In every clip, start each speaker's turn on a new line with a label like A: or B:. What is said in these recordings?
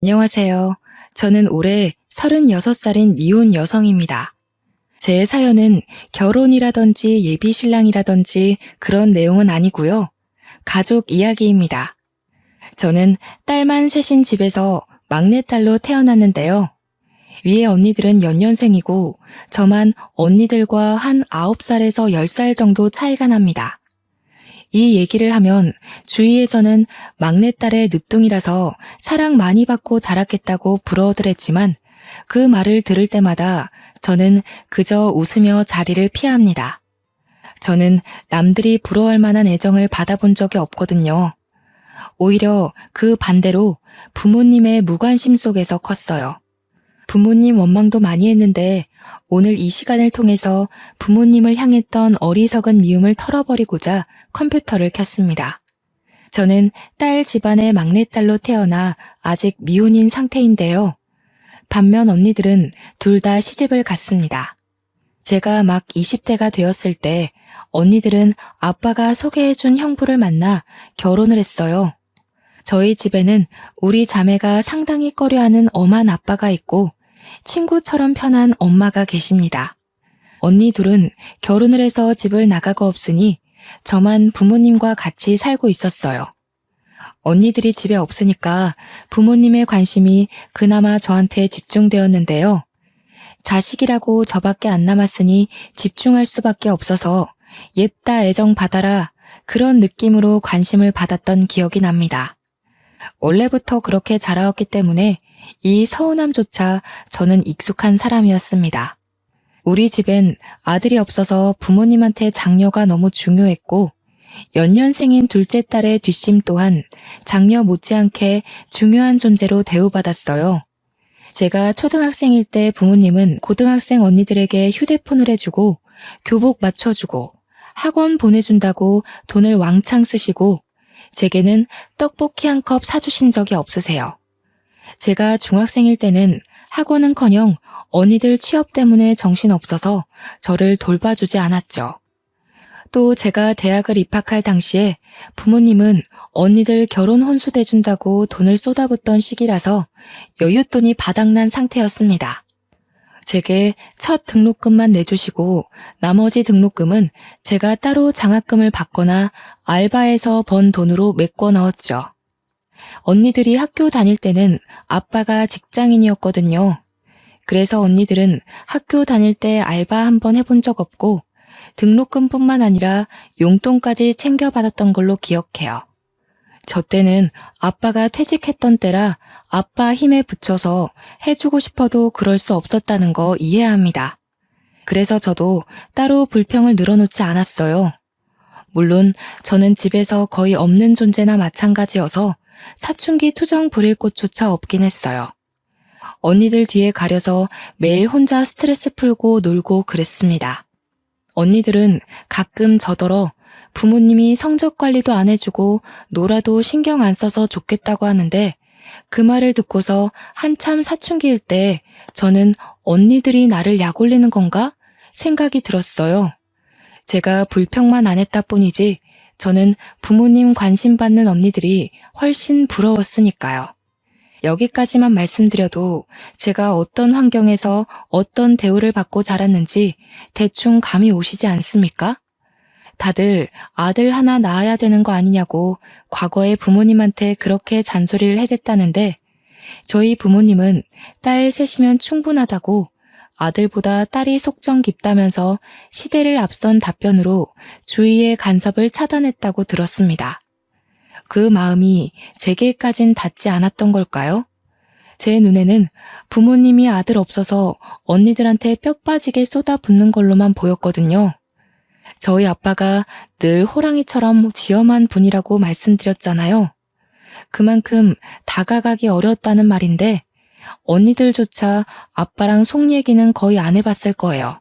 A: 안녕하세요. 저는 올해 36살인 미혼 여성입니다. 제 사연은 결혼이라든지 예비 신랑이라든지 그런 내용은 아니고요. 가족 이야기입니다. 저는 딸만 셋인 집에서 막내딸로 태어났는데요. 위에 언니들은 연년생이고 저만 언니들과 한 9살에서 10살 정도 차이가 납니다. 이 얘기를 하면 주위에서는 막내딸의 늦둥이라서 사랑 많이 받고 자랐겠다고 부러워들 했지만 그 말을 들을 때마다 저는 그저 웃으며 자리를 피합니다. 저는 남들이 부러워할 만한 애정을 받아본 적이 없거든요. 오히려 그 반대로 부모님의 무관심 속에서 컸어요. 부모님 원망도 많이 했는데 오늘 이 시간을 통해서 부모님을 향했던 어리석은 미움을 털어버리고자 컴퓨터를 켰습니다. 저는 딸 집안의 막내딸로 태어나 아직 미혼인 상태인데요. 반면 언니들은 둘 다 시집을 갔습니다. 제가 막 20대가 되었을 때 언니들은 아빠가 소개해준 형부를 만나 결혼을 했어요. 저희 집에는 우리 자매가 상당히 꺼려하는 엄한 아빠가 있고 친구처럼 편한 엄마가 계십니다. 언니 둘은 결혼을 해서 집을 나가고 없으니 저만 부모님과 같이 살고 있었어요. 언니들이 집에 없으니까 부모님의 관심이 그나마 저한테 집중되었는데요. 자식이라고 저밖에 안 남았으니 집중할 수밖에 없어서 옛다 애정 받아라 그런 느낌으로 관심을 받았던 기억이 납니다. 원래부터 그렇게 자라왔기 때문에 이 서운함조차 저는 익숙한 사람이었습니다. 우리 집엔 아들이 없어서 부모님한테 장녀가 너무 중요했고 연년생인 둘째 딸의 뒷심 또한 장녀 못지않게 중요한 존재로 대우받았어요. 제가 초등학생일 때 부모님은 고등학생 언니들에게 휴대폰을 해주고 교복 맞춰주고 학원 보내준다고 돈을 왕창 쓰시고 제게는 떡볶이 한 컵 사주신 적이 없으세요. 제가 중학생일 때는 학원은커녕 언니들 취업 때문에 정신없어서 저를 돌봐주지 않았죠. 또 제가 대학을 입학할 당시에 부모님은 언니들 결혼 혼수 대준다고 돈을 쏟아붓던 시기라서 여윳돈이 바닥난 상태였습니다. 제게 첫 등록금만 내주시고 나머지 등록금은 제가 따로 장학금을 받거나 알바해서 번 돈으로 메꿔 넣었죠. 언니들이 학교 다닐 때는 아빠가 직장인이었거든요. 그래서 언니들은 학교 다닐 때 알바 한번 해본 적 없고 등록금뿐만 아니라 용돈까지 챙겨받았던 걸로 기억해요. 저 때는 아빠가 퇴직했던 때라 아빠 힘에 부쳐서 해주고 싶어도 그럴 수 없었다는 거 이해합니다. 그래서 저도 따로 불평을 늘어놓지 않았어요. 물론 저는 집에서 거의 없는 존재나 마찬가지여서 사춘기 투정 부릴 곳조차 없긴 했어요. 언니들 뒤에 가려서 매일 혼자 스트레스 풀고 놀고 그랬습니다. 언니들은 가끔 저더러 부모님이 성적 관리도 안 해주고 놀아도 신경 안 써서 좋겠다고 하는데 그 말을 듣고서 한참 사춘기일 때 저는 언니들이 나를 약올리는 건가 생각이 들었어요. 제가 불평만 안 했다 뿐이지 저는 부모님 관심 받는 언니들이 훨씬 부러웠으니까요. 여기까지만 말씀드려도 제가 어떤 환경에서 어떤 대우를 받고 자랐는지 대충 감이 오시지 않습니까? 다들 아들 하나 낳아야 되는 거 아니냐고 과거에 부모님한테 그렇게 잔소리를 해댔다는데 저희 부모님은 딸 셋이면 충분하다고 아들보다 딸이 속정 깊다면서 시대를 앞선 답변으로 주위의 간섭을 차단했다고 들었습니다. 그 마음이 제게까진 닿지 않았던 걸까요? 제 눈에는 부모님이 아들 없어서 언니들한테 뼈 빠지게 쏟아붓는 걸로만 보였거든요. 저희 아빠가 늘 호랑이처럼 지엄한 분이라고 말씀드렸잖아요. 그만큼 다가가기 어려웠다는 말인데 언니들조차 아빠랑 속 얘기는 거의 안 해봤을 거예요.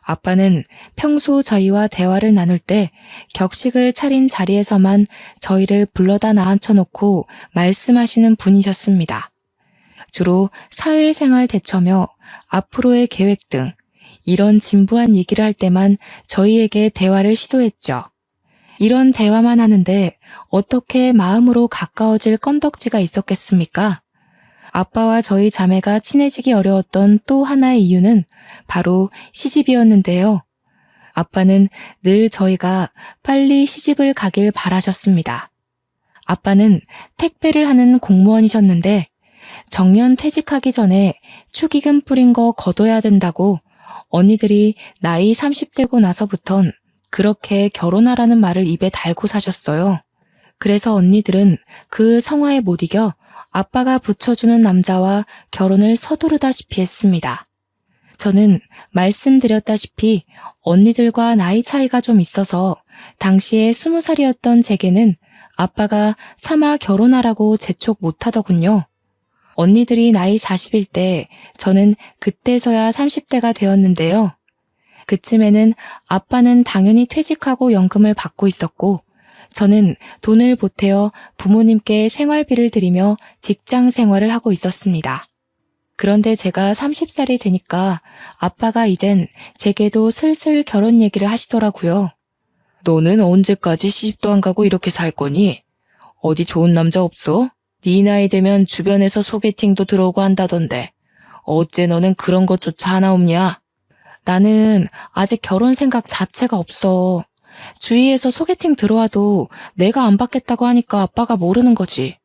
A: 아빠는 평소 저희와 대화를 나눌 때 격식을 차린 자리에서만 저희를 불러다 나앉혀놓고 말씀하시는 분이셨습니다. 주로 사회생활 대처며 앞으로의 계획 등 이런 진부한 얘기를 할 때만 저희에게 대화를 시도했죠. 이런 대화만 하는데 어떻게 마음으로 가까워질 건덕지가 있었겠습니까? 아빠와 저희 자매가 친해지기 어려웠던 또 하나의 이유는 바로 시집이었는데요. 아빠는 늘 저희가 빨리 시집을 가길 바라셨습니다. 아빠는 택배를 하는 공무원이셨는데 정년 퇴직하기 전에 축의금 뿌린 거 거둬야 된다고 언니들이 나이 30대고 나서부턴 그렇게 결혼하라는 말을 입에 달고 사셨어요. 그래서 언니들은 그 성화에 못 이겨 아빠가 붙여주는 남자와 결혼을 서두르다시피 했습니다. 저는 말씀드렸다시피 언니들과 나이 차이가 좀 있어서 당시에 20살이었던 제게는 아빠가 차마 결혼하라고 재촉 못하더군요. 언니들이 나이 40일 때 저는 그때서야 30대가 되었는데요. 그쯤에는 아빠는 당연히 퇴직하고 연금을 받고 있었고 저는 돈을 보태어 부모님께 생활비를 드리며 직장 생활을 하고 있었습니다. 그런데 제가 30살이 되니까 아빠가 이젠 제게도 슬슬 결혼 얘기를 하시더라고요. 너는 언제까지 시집도 안 가고 이렇게 살 거니? 어디 좋은 남자 없어? 네 나이 되면 주변에서 소개팅도 들어오고 한다던데 어째 너는 그런 것조차 하나 없냐? 나는 아직 결혼 생각 자체가 없어. 주위에서 소개팅 들어와도 내가 안 받겠다고 하니까 아빠가 모르는 거지.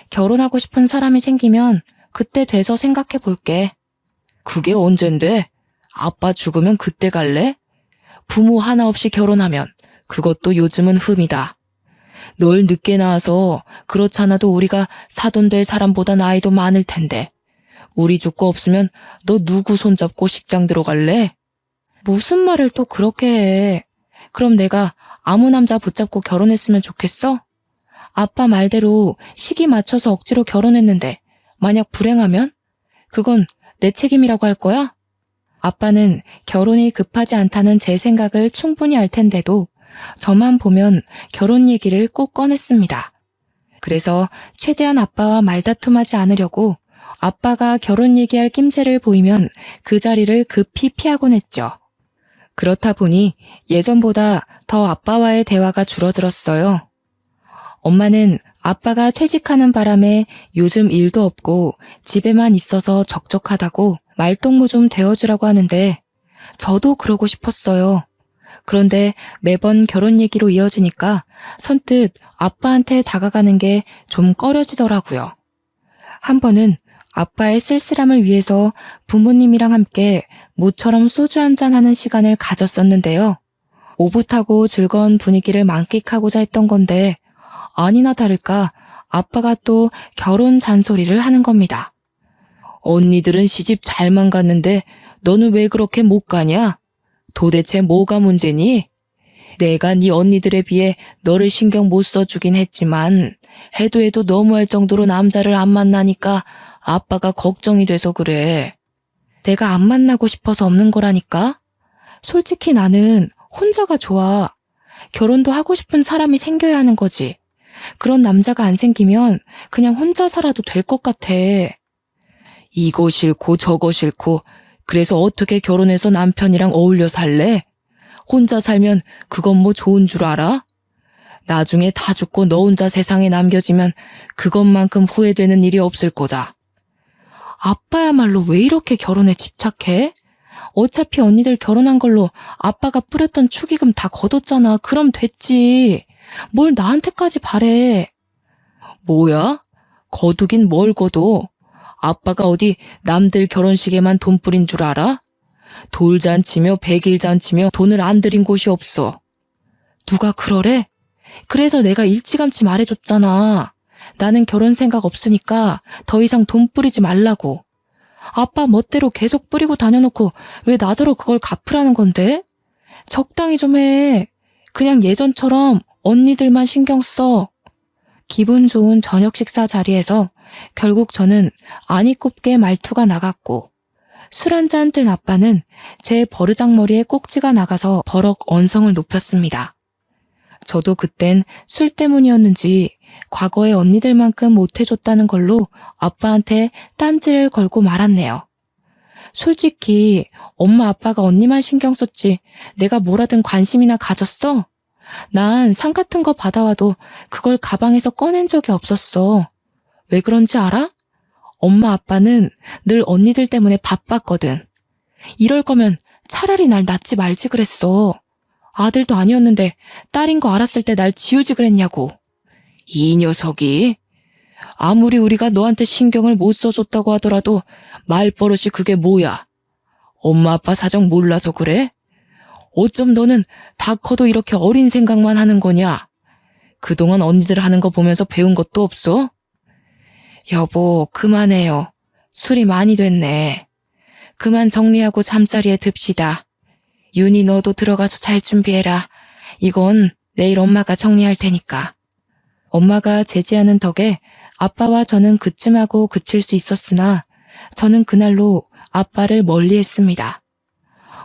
A: 결혼하고 싶은 사람이 생기면 그때 돼서 생각해 볼게. 그게 언젠데? 아빠 죽으면 그때 갈래? 부모 하나 없이 결혼하면 그것도 요즘은 흠이다. 널 늦게 낳아서 그렇잖아도 우리가 사돈 될 사람보다 나이도 많을 텐데 우리 죽고 없으면 너 누구 손잡고 식장 들어갈래? 무슨 말을 또 그렇게 해. 그럼 내가 아무 남자 붙잡고 결혼했으면 좋겠어? 아빠 말대로 시기 맞춰서 억지로 결혼했는데 만약 불행하면? 그건 내 책임이라고 할 거야? 아빠는 결혼이 급하지 않다는 제 생각을 충분히 알 텐데도 저만 보면 결혼 얘기를 꼭 꺼냈습니다. 그래서 최대한 아빠와 말다툼하지 않으려고 아빠가 결혼 얘기할 낌새를 보이면 그 자리를 급히 피하곤 했죠. 그렇다 보니 예전보다 더 아빠와의 대화가 줄어들었어요. 엄마는 아빠가 퇴직하는 바람에 요즘 일도 없고 집에만 있어서 적적하다고 말동무 좀 되어주라고 하는데 저도 그러고 싶었어요. 그런데 매번 결혼 얘기로 이어지니까 선뜻 아빠한테 다가가는 게 좀 꺼려지더라고요. 한 번은 아빠의 쓸쓸함을 위해서 부모님이랑 함께 모처럼 소주 한잔 하는 시간을 가졌었는데요. 오붓하고 즐거운 분위기를 만끽하고자 했던 건데 아니나 다를까 아빠가 또 결혼 잔소리를 하는 겁니다. 언니들은 시집 잘만 갔는데 너는 왜 그렇게 못 가냐? 도대체 뭐가 문제니? 내가 네 언니들에 비해 너를 신경 못 써주긴 했지만 해도 너무할 정도로 남자를 안 만나니까 아빠가 걱정이 돼서 그래. 내가 안 만나고 싶어서 없는 거라니까? 솔직히 나는 혼자가 좋아. 결혼도 하고 싶은 사람이 생겨야 하는 거지. 그런 남자가 안 생기면 그냥 혼자 살아도 될 것 같아. 이거 싫고 저거 싫고 그래서 어떻게 결혼해서 남편이랑 어울려 살래? 혼자 살면 그건 뭐 좋은 줄 알아? 나중에 다 죽고 너 혼자 세상에 남겨지면 그것만큼 후회되는 일이 없을 거다. 아빠야말로 왜 이렇게 결혼에 집착해? 어차피 언니들 결혼한 걸로 아빠가 뿌렸던 축의금 다 거뒀잖아. 그럼 됐지. 뭘 나한테까지 바래. 뭐야? 거두긴 뭘 거둬? 아빠가 어디 남들 결혼식에만 돈 뿌린 줄 알아? 돌잔치며 백일잔치며 돈을 안 들인 곳이 없어. 누가 그러래? 그래서 내가 일찌감치 말해줬잖아. 나는 결혼 생각 없으니까 더 이상 돈 뿌리지 말라고. 아빠 멋대로 계속 뿌리고 다녀놓고 왜 나더러 그걸 갚으라는 건데? 적당히 좀 해. 그냥 예전처럼 언니들만 신경 써. 기분 좋은 저녁 식사 자리에서 결국 저는 아니 꼽게 말투가 나갔고 술 한잔 된 아빠는 제 버르장머리에 꼭지가 나가서 버럭 언성을 높였습니다. 저도 그땐 술 때문이었는지 과거에 언니들만큼 못해줬다는 걸로 아빠한테 딴지를 걸고 말았네요. 솔직히 엄마 아빠가 언니만 신경 썼지 내가 뭐라든 관심이나 가졌어? 난 상 같은 거 받아와도 그걸 가방에서 꺼낸 적이 없었어. 왜 그런지 알아? 엄마 아빠는 늘 언니들 때문에 바빴거든. 이럴 거면 차라리 날 낳지 말지 그랬어. 아들도 아니었는데 딸인 거 알았을 때 날 지우지 그랬냐고. 이 녀석이? 아무리 우리가 너한테 신경을 못 써줬다고 하더라도 말버릇이 그게 뭐야? 엄마 아빠 사정 몰라서 그래? 어쩜 너는 다 커도 이렇게 어린 생각만 하는 거냐? 그동안 언니들 하는 거 보면서 배운 것도 없어? 여보, 그만해요. 술이 많이 됐네. 그만 정리하고 잠자리에 듭시다. 윤희 너도 들어가서 잘 준비해라. 이건 내일 엄마가 정리할 테니까. 엄마가 제지하는 덕에 아빠와 저는 그쯤하고 그칠 수 있었으나 저는 그날로 아빠를 멀리했습니다.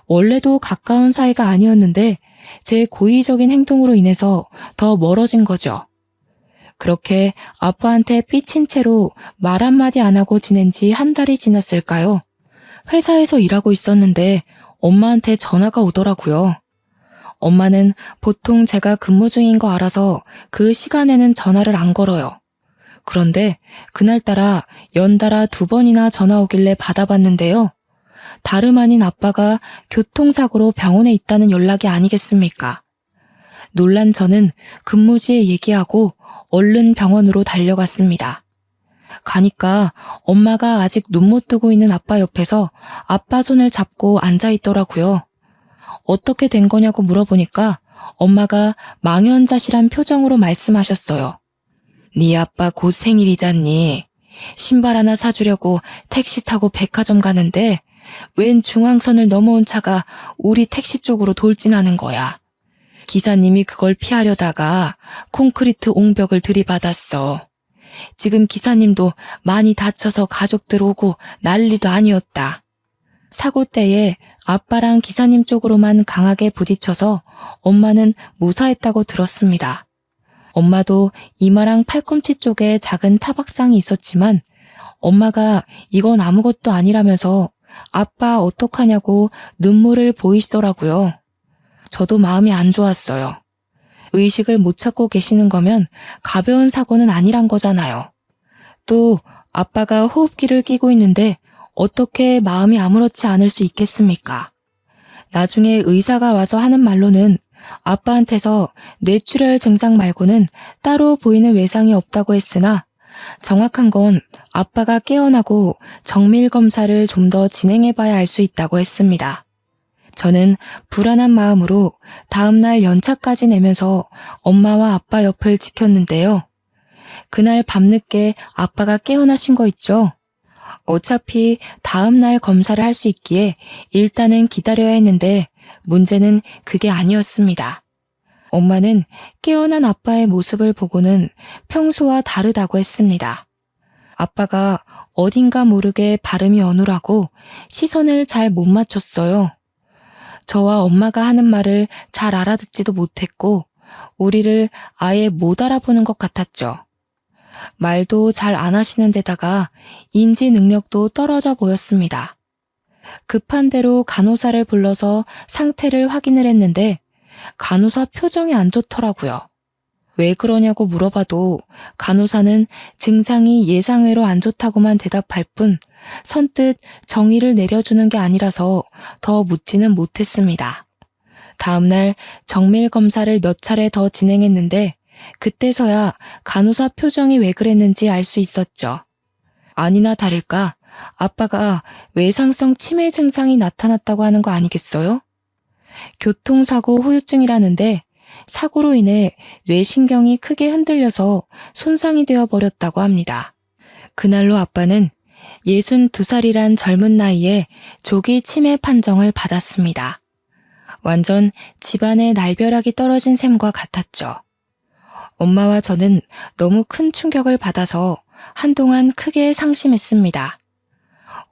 A: 원래도 가까운 사이가 아니었는데 제 고의적인 행동으로 인해서 더 멀어진 거죠. 그렇게 아빠한테 삐친 채로 말 한마디 안 하고 지낸 지 한 달이 지났을까요? 회사에서 일하고 있었는데 엄마한테 전화가 오더라고요. 엄마는 보통 제가 근무 중인 거 알아서 그 시간에는 전화를 안 걸어요. 그런데 그날따라 연달아 2번이나 전화 오길래 받아봤는데요. 다름 아닌 아빠가 교통사고로 병원에 있다는 연락이 아니겠습니까? 놀란 저는 근무지에 얘기하고 얼른 병원으로 달려갔습니다. 가니까 엄마가 아직 눈 못 뜨고 있는 아빠 옆에서 아빠 손을 잡고 앉아 있더라고요. 어떻게 된 거냐고 물어보니까 엄마가 망연자실한 표정으로 말씀하셨어요. 네 아빠 곧 생일이잖니. 신발 하나 사주려고 택시 타고 백화점 가는데 웬 중앙선을 넘어온 차가 우리 택시 쪽으로 돌진하는 거야. 기사님이 그걸 피하려다가 콘크리트 옹벽을 들이받았어. 지금 기사님도 많이 다쳐서 가족들 오고 난리도 아니었다. 사고 때에 아빠랑 기사님 쪽으로만 강하게 부딪혀서 엄마는 무사했다고 들었습니다. 엄마도 이마랑 팔꿈치 쪽에 작은 타박상이 있었지만 엄마가 이건 아무것도 아니라면서 아빠 어떡하냐고 눈물을 보이시더라고요. 저도 마음이 안 좋았어요. 의식을 못 찾고 계시는 거면 가벼운 사고는 아니란 거잖아요. 또 아빠가 호흡기를 끼고 있는데 어떻게 마음이 아무렇지 않을 수 있겠습니까? 나중에 의사가 와서 하는 말로는 아빠한테서 뇌출혈 증상 말고는 따로 보이는 외상이 없다고 했으나 정확한 건 아빠가 깨어나고 정밀 검사를 좀 더 진행해봐야 알 수 있다고 했습니다. 저는 불안한 마음으로 다음날 연차까지 내면서 엄마와 아빠 옆을 지켰는데요. 그날 밤늦게 아빠가 깨어나신 거 있죠? 어차피 다음날 검사를 할 수 있기에 일단은 기다려야 했는데 문제는 그게 아니었습니다. 엄마는 깨어난 아빠의 모습을 보고는 평소와 다르다고 했습니다. 아빠가 어딘가 모르게 발음이 어눌하고 시선을 잘 못 맞췄어요. 저와 엄마가 하는 말을 잘 알아듣지도 못했고 우리를 아예 못 알아보는 것 같았죠. 말도 잘 안 하시는 데다가 인지 능력도 떨어져 보였습니다. 급한 대로 간호사를 불러서 상태를 확인을 했는데 간호사 표정이 안 좋더라고요. 왜 그러냐고 물어봐도 간호사는 증상이 예상외로 안 좋다고만 대답할 뿐 선뜻 정의를 내려주는 게 아니라서 더 묻지는 못했습니다. 다음날 정밀 검사를 몇 차례 더 진행했는데 그때서야 간호사 표정이 왜 그랬는지 알 수 있었죠. 아니나 다를까 아빠가 외상성 치매 증상이 나타났다고 하는 거 아니겠어요? 교통사고 후유증이라는데 사고로 인해 뇌신경이 크게 흔들려서 손상이 되어 버렸다고 합니다. 그날로 아빠는 62살이란 젊은 나이에 조기 치매 판정을 받았습니다. 완전 집안의 날벼락이 떨어진 셈과 같았죠. 엄마와 저는 너무 큰 충격을 받아서 한동안 크게 상심했습니다.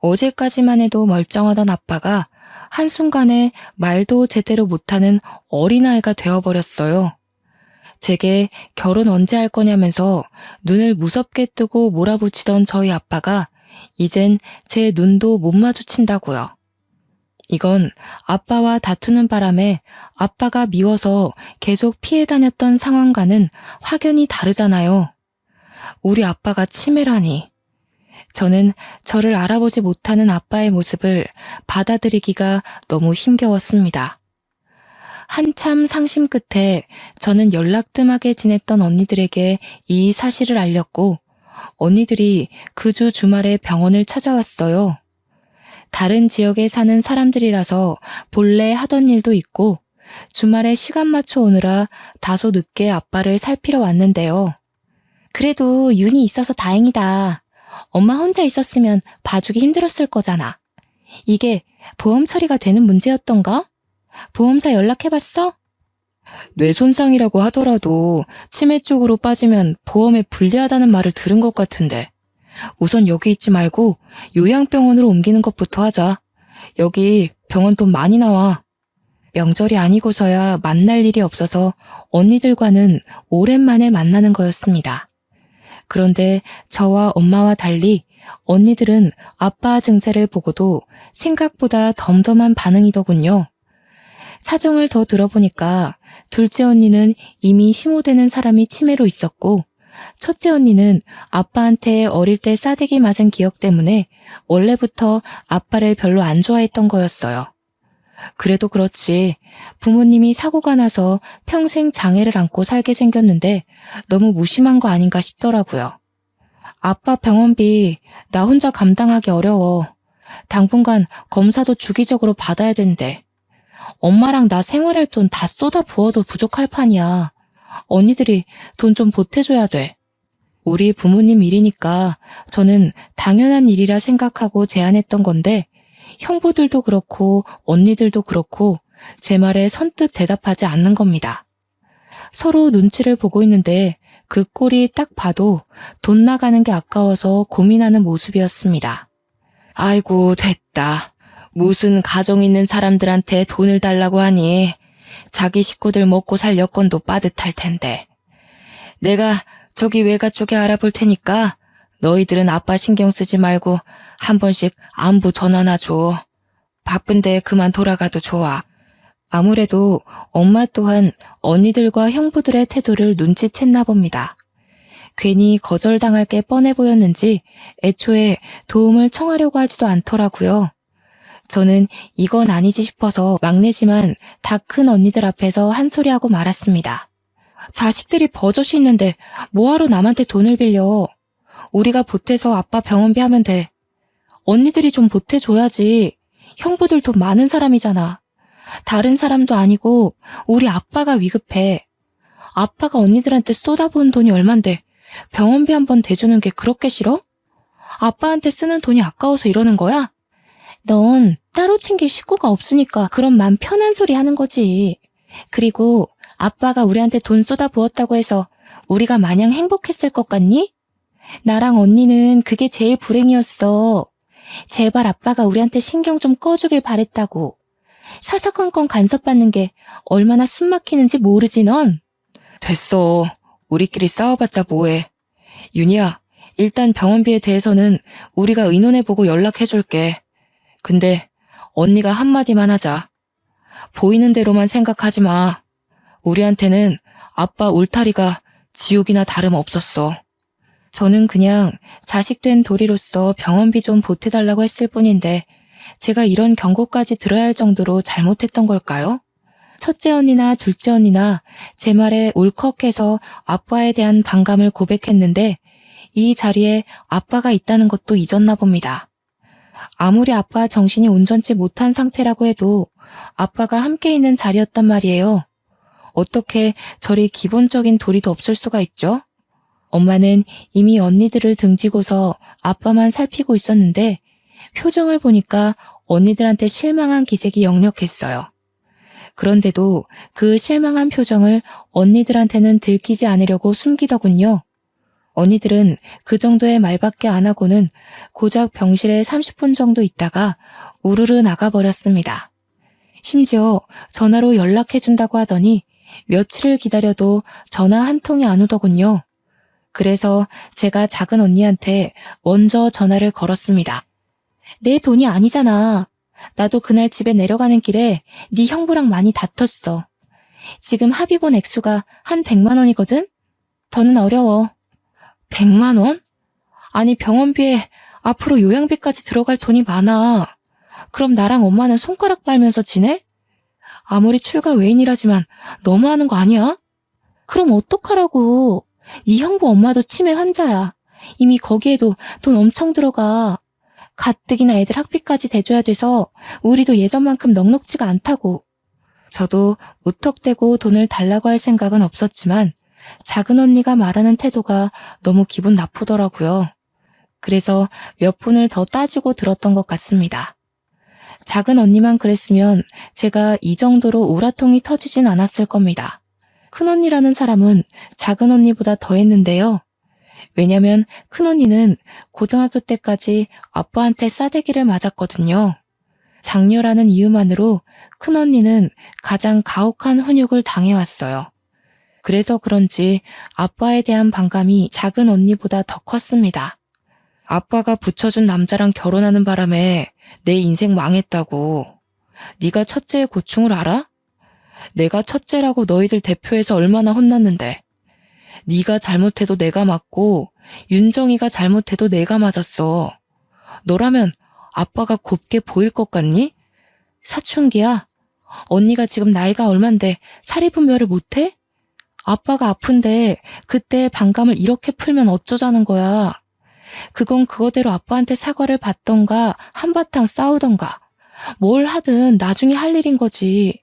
A: 어제까지만 해도 멀쩡하던 아빠가 한순간에 말도 제대로 못하는 어린아이가 되어버렸어요. 제게 결혼 언제 할 거냐면서 눈을 무섭게 뜨고 몰아붙이던 저희 아빠가 이젠 제 눈도 못 마주친다고요. 이건 아빠와 다투는 바람에 아빠가 미워서 계속 피해 다녔던 상황과는 확연히 다르잖아요. 우리 아빠가 치매라니. 저는 저를 알아보지 못하는 아빠의 모습을 받아들이기가 너무 힘겨웠습니다. 한참 상심 끝에 저는 연락 뜸하게 지냈던 언니들에게 이 사실을 알렸고 언니들이 그 주 주말에 병원을 찾아왔어요. 다른 지역에 사는 사람들이라서 본래 하던 일도 있고 주말에 시간 맞춰 오느라 다소 늦게 아빠를 살피러 왔는데요. 그래도 윤이 있어서 다행이다. 엄마 혼자 있었으면 봐주기 힘들었을 거잖아. 이게 보험 처리가 되는 문제였던가? 보험사 연락해봤어? 뇌 손상이라고 하더라도 치매 쪽으로 빠지면 보험에 불리하다는 말을 들은 것 같은데. 우선 여기 있지 말고 요양병원으로 옮기는 것부터 하자. 여기 병원 돈 많이 나와. 명절이 아니고서야 만날 일이 없어서 언니들과는 오랜만에 만나는 거였습니다. 그런데 저와 엄마와 달리 언니들은 아빠 증세를 보고도 생각보다 덤덤한 반응이더군요. 사정을 더 들어보니까 둘째 언니는 이미 심호되는 사람이 치매로 있었고 첫째 언니는 아빠한테 어릴 때 싸대기 맞은 기억 때문에 원래부터 아빠를 별로 안 좋아했던 거였어요. 그래도 그렇지 부모님이 사고가 나서 평생 장애를 안고 살게 생겼는데 너무 무심한 거 아닌가 싶더라고요. 아빠 병원비 나 혼자 감당하기 어려워. 당분간 검사도 주기적으로 받아야 된대. 엄마랑 나 생활할 돈 다 쏟아 부어도 부족할 판이야. 언니들이 돈 좀 보태줘야 돼. 우리 부모님 일이니까 저는 당연한 일이라 생각하고 제안했던 건데 형부들도 그렇고 언니들도 그렇고 제 말에 선뜻 대답하지 않는 겁니다. 서로 눈치를 보고 있는데 그 꼴이 딱 봐도 돈 나가는 게 아까워서 고민하는 모습이었습니다. 아이고 됐다. 무슨 가정 있는 사람들한테 돈을 달라고 하니 자기 식구들 먹고 살 여건도 빠듯할 텐데. 내가 저기 외가 쪽에 알아볼 테니까 너희들은 아빠 신경 쓰지 말고 한 번씩 안부 전화나 줘. 바쁜데 그만 돌아가도 좋아. 아무래도 엄마 또한 언니들과 형부들의 태도를 눈치챘나 봅니다. 괜히 거절당할 게 뻔해 보였는지 애초에 도움을 청하려고 하지도 않더라고요. 저는 이건 아니지 싶어서 막내지만 다 큰 언니들 앞에서 한 소리하고 말았습니다. 자식들이 버젓이 있는데 뭐하러 남한테 돈을 빌려. 우리가 보태서 아빠 병원비 하면 돼. 언니들이 좀 보태줘야지. 형부들 돈 많은 사람이잖아. 다른 사람도 아니고 우리 아빠가 위급해. 아빠가 언니들한테 쏟아부은 돈이 얼만데 병원비 한 번 대주는 게 그렇게 싫어? 아빠한테 쓰는 돈이 아까워서 이러는 거야? 넌 따로 챙길 식구가 없으니까 그런 맘 편한 소리 하는 거지. 그리고 아빠가 우리한테 돈 쏟아부었다고 해서 우리가 마냥 행복했을 것 같니? 나랑 언니는 그게 제일 불행이었어. 제발 아빠가 우리한테 신경 좀 꺼주길 바랬다고. 사사건건 간섭받는 게 얼마나 숨막히는지 모르지 넌? 됐어. 우리끼리 싸워봤자 뭐해. 윤희야, 일단 병원비에 대해서는 우리가 의논해보고 연락해줄게. 근데 언니가 한마디만 하자. 보이는 대로만 생각하지 마. 우리한테는 아빠 울타리가 지옥이나 다름없었어. 저는 그냥 자식된 도리로서 병원비 좀 보태달라고 했을 뿐인데 제가 이런 경고까지 들어야 할 정도로 잘못했던 걸까요? 첫째 언니나 둘째 언니나 제 말에 울컥해서 아빠에 대한 반감을 고백했는데 이 자리에 아빠가 있다는 것도 잊었나 봅니다. 아무리 아빠 정신이 온전치 못한 상태라고 해도 아빠가 함께 있는 자리였단 말이에요. 어떻게 저리 기본적인 도리도 없을 수가 있죠? 엄마는 이미 언니들을 등지고서 아빠만 살피고 있었는데 표정을 보니까 언니들한테 실망한 기색이 역력했어요. 그런데도 그 실망한 표정을 언니들한테는 들키지 않으려고 숨기더군요. 언니들은 그 정도의 말밖에 안 하고는 고작 병실에 30분 정도 있다가 우르르 나가버렸습니다. 심지어 전화로 연락해준다고 하더니 며칠을 기다려도 전화 한 통이 안 오더군요. 그래서 제가 작은 언니한테 먼저 전화를 걸었습니다. 내 돈이 아니잖아. 나도 그날 집에 내려가는 길에 네 형부랑 많이 다퉜어. 지금 합의 본 액수가 한 100만 원이거든? 더는 어려워. 100만 원? 아니 병원비에 앞으로 요양비까지 들어갈 돈이 많아. 그럼 나랑 엄마는 손가락 빨면서 지내? 아무리 출가 외인이라지만 너무하는 거 아니야? 그럼 어떡하라고. 네 형부 엄마도 치매 환자야. 이미 거기에도 돈 엄청 들어가. 가뜩이나 애들 학비까지 대줘야 돼서 우리도 예전만큼 넉넉지가 않다고. 저도 무턱대고 돈을 달라고 할 생각은 없었지만 작은 언니가 말하는 태도가 너무 기분 나쁘더라고요. 그래서 몇 푼을 더 따지고 들었던 것 같습니다. 작은 언니만 그랬으면 제가 이 정도로 우라통이 터지진 않았을 겁니다. 큰언니라는 사람은 작은 언니보다 더 했는데요. 왜냐면 큰언니는 고등학교 때까지 아빠한테 싸대기를 맞았거든요. 장녀라는 이유만으로 큰언니는 가장 가혹한 훈육을 당해왔어요. 그래서 그런지 아빠에 대한 반감이 작은 언니보다 더 컸습니다. 아빠가 붙여준 남자랑 결혼하는 바람에 내 인생 망했다고. 네가 첫째의 고충을 알아? 내가 첫째라고 너희들 대표해서 얼마나 혼났는데. 네가 잘못해도 내가 맞고 윤정이가 잘못해도 내가 맞았어. 너라면 아빠가 곱게 보일 것 같니? 사춘기야. 언니가 지금 나이가 얼만데 사리분별을 못해? 아빠가 아픈데 그때 반감을 이렇게 풀면 어쩌자는 거야. 그건 그거대로 아빠한테 사과를 받던가 한바탕 싸우던가 뭘 하든 나중에 할 일인 거지.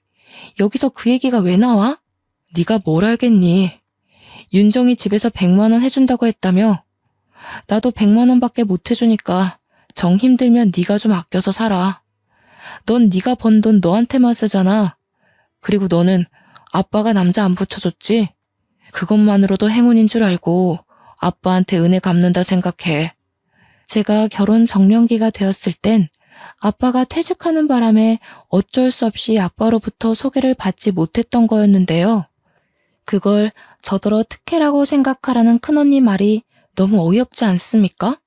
A: 여기서 그 얘기가 왜 나와? 네가 뭘 알겠니? 윤정이 집에서 100만 원 해준다고 했다며? 나도 100만 원밖에 못 해주니까 정 힘들면 네가 좀 아껴서 살아. 넌 네가 번 돈 너한테만 쓰잖아. 그리고 너는 아빠가 남자 안 붙여줬지? 그것만으로도 행운인 줄 알고 아빠한테 은혜 갚는다 생각해. 제가 결혼 정년기가 되었을 땐 아빠가 퇴직하는 바람에 어쩔 수 없이 아빠로부터 소개를 받지 못했던 거였는데요. 그걸 저더러 특혜라고 생각하라는 큰언니 말이 너무 어이없지 않습니까?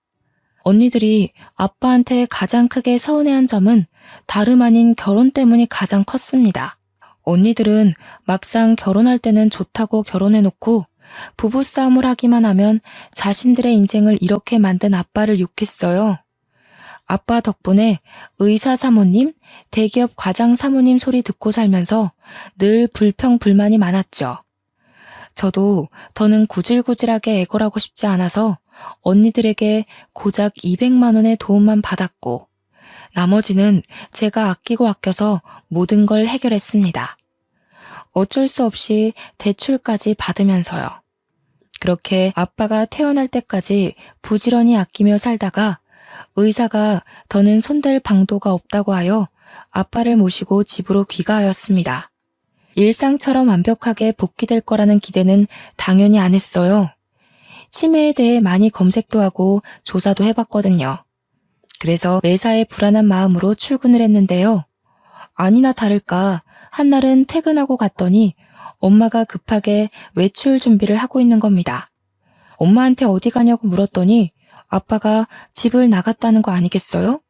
A: 언니들이 아빠한테 가장 크게 서운해한 점은 다름 아닌 결혼 때문이 가장 컸습니다. 언니들은 막상 결혼할 때는 좋다고 결혼해놓고 부부싸움을 하기만 하면 자신들의 인생을 이렇게 만든 아빠를 욕했어요. 아빠 덕분에 의사 사모님, 대기업 과장 사모님 소리 듣고 살면서 늘 불평불만이 많았죠. 저도 더는 구질구질하게 애걸하고 싶지 않아서 언니들에게 고작 200만 원의 도움만 받았고 나머지는 제가 아끼고 아껴서 모든 걸 해결했습니다. 어쩔 수 없이 대출까지 받으면서요. 그렇게 아빠가 태어날 때까지 부지런히 아끼며 살다가 의사가 더는 손댈 방도가 없다고 하여 아빠를 모시고 집으로 귀가하였습니다. 일상처럼 완벽하게 복귀될 거라는 기대는 당연히 안 했어요. 치매에 대해 많이 검색도 하고 조사도 해봤거든요. 그래서 매사에 불안한 마음으로 출근을 했는데요. 아니나 다를까 한날은 퇴근하고 갔더니 엄마가 급하게 외출 준비를 하고 있는 겁니다. 엄마한테 어디 가냐고 물었더니 아빠가 집을 나갔다는 거 아니겠어요?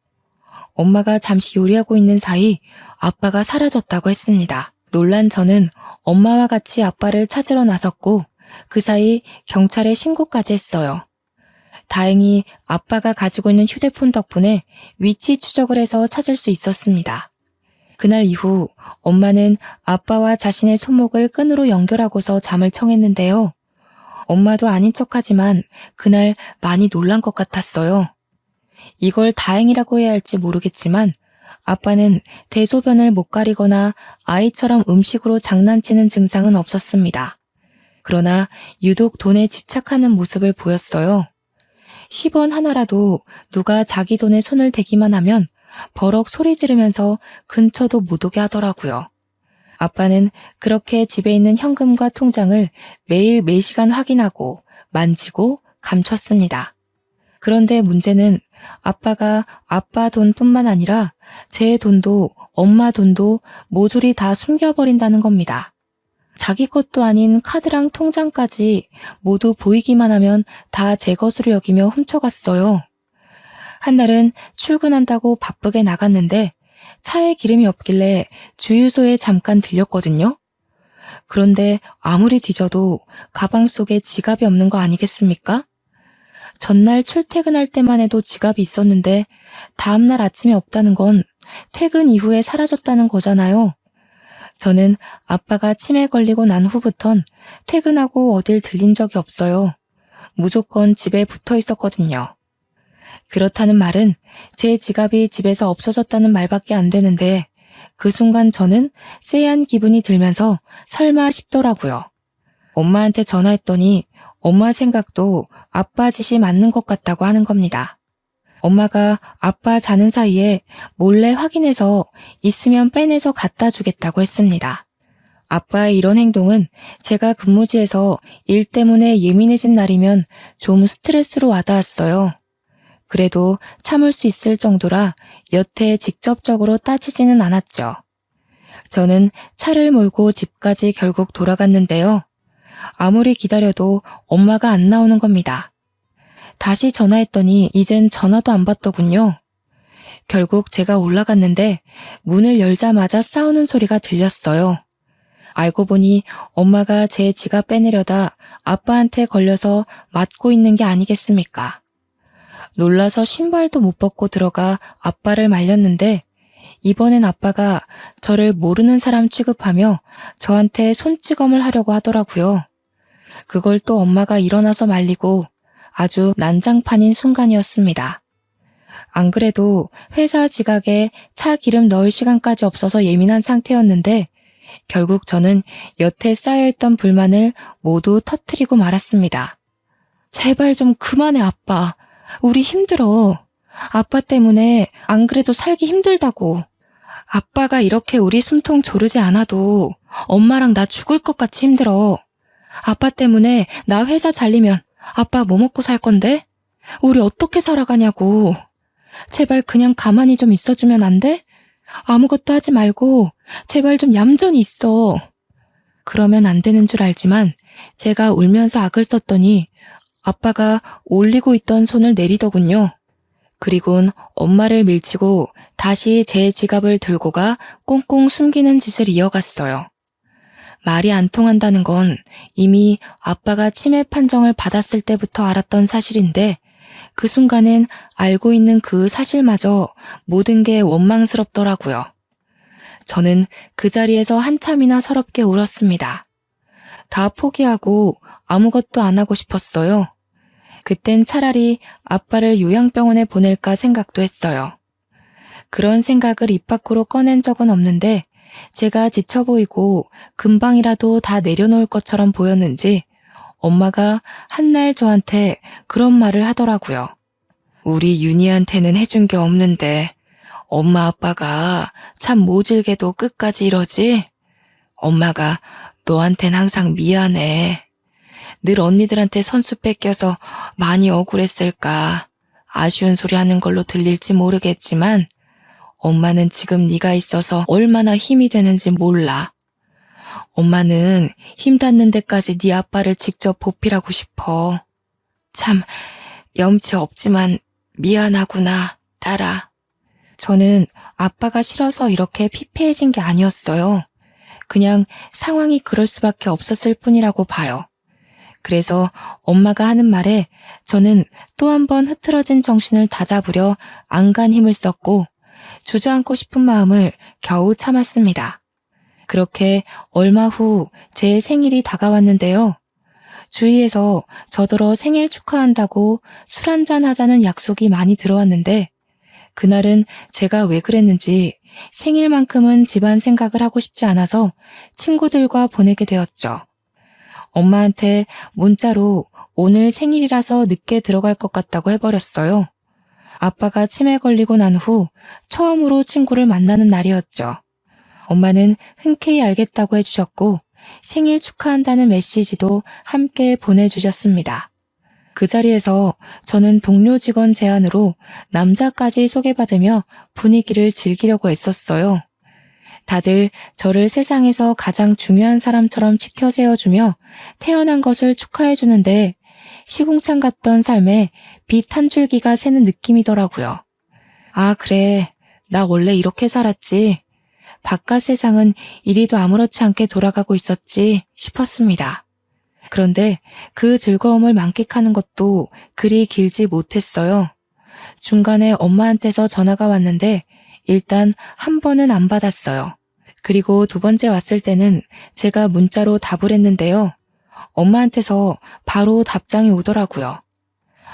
A: 엄마가 잠시 요리하고 있는 사이 아빠가 사라졌다고 했습니다. 놀란 저는 엄마와 같이 아빠를 찾으러 나섰고 그 사이 경찰에 신고까지 했어요. 다행히 아빠가 가지고 있는 휴대폰 덕분에 위치 추적을 해서 찾을 수 있었습니다. 그날 이후 엄마는 아빠와 자신의 손목을 끈으로 연결하고서 잠을 청했는데요. 엄마도 아닌 척하지만 그날 많이 놀란 것 같았어요. 이걸 다행이라고 해야 할지 모르겠지만 아빠는 대소변을 못 가리거나 아이처럼 음식으로 장난치는 증상은 없었습니다. 그러나 유독 돈에 집착하는 모습을 보였어요. 10원 하나라도 누가 자기 돈에 손을 대기만 하면 버럭 소리 지르면서 근처도 못 오게 하더라고요. 아빠는 그렇게 집에 있는 현금과 통장을 매일 매시간 확인하고 만지고 감췄습니다. 그런데 문제는 아빠가 아빠 돈뿐만 아니라 제 돈도 엄마 돈도 모조리 다 숨겨버린다는 겁니다. 자기 것도 아닌 카드랑 통장까지 모두 보이기만 하면 다 제 것으로 여기며 훔쳐갔어요. 한날은 출근한다고 바쁘게 나갔는데 차에 기름이 없길래 주유소에 잠깐 들렸거든요. 그런데 아무리 뒤져도 가방 속에 지갑이 없는 거 아니겠습니까? 전날 출퇴근할 때만 해도 지갑이 있었는데 다음날 아침에 없다는 건 퇴근 이후에 사라졌다는 거잖아요. 저는 아빠가 치매 걸리고 난 후부턴 퇴근하고 어딜 들린 적이 없어요. 무조건 집에 붙어 있었거든요. 그렇다는 말은 제 지갑이 집에서 없어졌다는 말밖에 안 되는데 그 순간 저는 쎄한 기분이 들면서 설마 싶더라고요. 엄마한테 전화했더니 엄마 생각도 아빠 짓이 맞는 것 같다고 하는 겁니다. 엄마가 아빠 자는 사이에 몰래 확인해서 있으면 빼내서 갖다 주겠다고 했습니다. 아빠의 이런 행동은 제가 근무지에서 일 때문에 예민해진 날이면 좀 스트레스로 와닿았어요. 그래도 참을 수 있을 정도라 여태 직접적으로 따지지는 않았죠. 저는 차를 몰고 집까지 결국 돌아갔는데요. 아무리 기다려도 엄마가 안 나오는 겁니다. 다시 전화했더니 이젠 전화도 안 받더군요. 결국 제가 올라갔는데 문을 열자마자 싸우는 소리가 들렸어요. 알고 보니 엄마가 제 지갑 빼내려다 아빠한테 걸려서 맞고 있는 게 아니겠습니까? 놀라서 신발도 못 벗고 들어가 아빠를 말렸는데 이번엔 아빠가 저를 모르는 사람 취급하며 저한테 손찌검을 하려고 하더라고요. 그걸 또 엄마가 일어나서 말리고 아주 난장판인 순간이었습니다. 안 그래도 회사 지각에 차 기름 넣을 시간까지 없어서 예민한 상태였는데 결국 저는 여태 쌓여있던 불만을 모두 터뜨리고 말았습니다. 제발 좀 그만해 아빠. 우리 힘들어. 아빠 때문에 안 그래도 살기 힘들다고. 아빠가 이렇게 우리 숨통 조르지 않아도 엄마랑 나 죽을 것 같이 힘들어. 아빠 때문에 나 회사 잘리면 아빠 뭐 먹고 살 건데? 우리 어떻게 살아가냐고. 제발 그냥 가만히 좀 있어주면 안 돼? 아무것도 하지 말고 제발 좀 얌전히 있어. 그러면 안 되는 줄 알지만 제가 울면서 악을 썼더니 아빠가 올리고 있던 손을 내리더군요. 그리곤 엄마를 밀치고 다시 제 지갑을 들고 가 꽁꽁 숨기는 짓을 이어갔어요. 말이 안 통한다는 건 이미 아빠가 치매 판정을 받았을 때부터 알았던 사실인데 그 순간엔 알고 있는 그 사실마저 모든 게 원망스럽더라고요. 저는 그 자리에서 한참이나 서럽게 울었습니다. 다 포기하고 아무것도 안 하고 싶었어요. 그땐 차라리 아빠를 요양병원에 보낼까 생각도 했어요. 그런 생각을 입 밖으로 꺼낸 적은 없는데 제가 지쳐 보이고 금방이라도 다 내려놓을 것처럼 보였는지 엄마가 한날 저한테 그런 말을 하더라고요. 우리 윤희한테는 해준 게 없는데 엄마 아빠가 참 모질게도 끝까지 이러지? 엄마가 너한텐 항상 미안해. 늘 언니들한테 선수 뺏겨서 많이 억울했을까. 아쉬운 소리 하는 걸로 들릴지 모르겠지만 엄마는 지금 네가 있어서 얼마나 힘이 되는지 몰라. 엄마는 힘 닿는 데까지 네 아빠를 직접 보필하고 싶어. 참 염치 없지만 미안하구나, 딸아. 저는 아빠가 싫어서 이렇게 피폐해진 게 아니었어요. 그냥 상황이 그럴 수밖에 없었을 뿐이라고 봐요. 그래서 엄마가 하는 말에 저는 또 한 번 흐트러진 정신을 다잡으려 안간 힘을 썼고 주저앉고 싶은 마음을 겨우 참았습니다. 그렇게 얼마 후 제 생일이 다가왔는데요. 주위에서 저더러 생일 축하한다고 술 한잔 하자는 약속이 많이 들어왔는데 그날은 제가 왜 그랬는지 생일만큼은 집안 생각을 하고 싶지 않아서 친구들과 보내게 되었죠. 엄마한테 문자로 오늘 생일이라서 늦게 들어갈 것 같다고 해버렸어요. 아빠가 치매 걸리고 난 후 처음으로 친구를 만나는 날이었죠. 엄마는 흔쾌히 알겠다고 해주셨고 생일 축하한다는 메시지도 함께 보내주셨습니다. 그 자리에서 저는 동료 직원 제안으로 남자까지 소개받으며 분위기를 즐기려고 애썼어요. 다들 저를 세상에서 가장 중요한 사람처럼 치켜세워주며 태어난 것을 축하해주는데 시궁창 같던 삶에 빛 한 줄기가 새는 느낌이더라고요. 아, 그래. 나 원래 이렇게 살았지. 바깥 세상은 이리도 아무렇지 않게 돌아가고 있었지 싶었습니다. 그런데 그 즐거움을 만끽하는 것도 그리 길지 못했어요. 중간에 엄마한테서 전화가 왔는데 일단 한 번은 안 받았어요. 그리고 두 번째 왔을 때는 제가 문자로 답을 했는데요. 엄마한테서 바로 답장이 오더라고요.